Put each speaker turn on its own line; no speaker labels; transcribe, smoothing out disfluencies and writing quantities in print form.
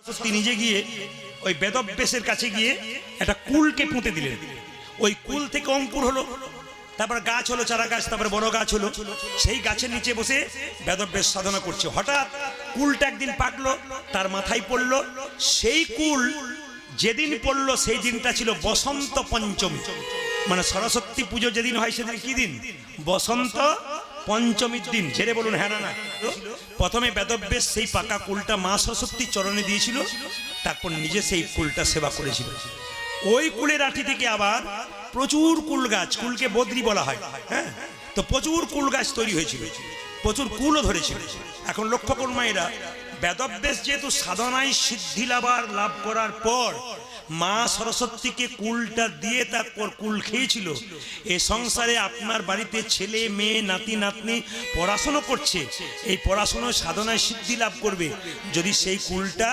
সরস্বতী নিজে গিয়ে ওই বেদব্যাসের কাছে গিয়ে একটা কুলকে পুঁতে দিলেন। ওই কুল থেকে অঙ্কুর হলো, তারপর গাছ হলো, চারা গাছ, তারপর বড় গাছ হলো। সেই গাছের নিচে বসে বেদব্যাস সাধনা করছে। হঠাৎ কুলটা একদিন পাকলো, তার মাথায় পড়লো। সেই কুল যেদিন পড়লো সেই দিনটা ছিল বসন্ত পঞ্চমী, মানে সরস্বতী পুজো যেদিন হয় সেদিন কি দিন? বসন্ত পঞ্চমীর দিন। ছেড়ে বলুন হ্যাঁ না না। প্রথমে বেদব্যাস সেই পাকা কুলটা মা সরস্বতীর চরণে দিয়েছিল, তারপর নিজে সেই কুলটা সেবা করেছিল। ওই কুলের আঠি থেকে আবার প্রচুর কুল গাছ, কুলকে বদ্রি বলা হয়, হ্যাঁ, তো প্রচুর কুল গাছ তৈরি হয়েছিল, প্রচুর কুলও ধরেছিল। এখন লক্ষ্য করুন মায়েরা, বেদব্যাস যেহেতু সাধনায় সিদ্ধি লাভ করার পর মা সরস্বতীকে কুলটা দিয়ে তারপর কুল খেয়েছিল। এ সংসারে আপনার বাড়িতে ছেলে মেয়ে নাতি নাতনি পড়াশোনা করছে, এই পড়াশোনায় সাধনায় সিদ্ধি লাভ করবে যদি সেই কুলটা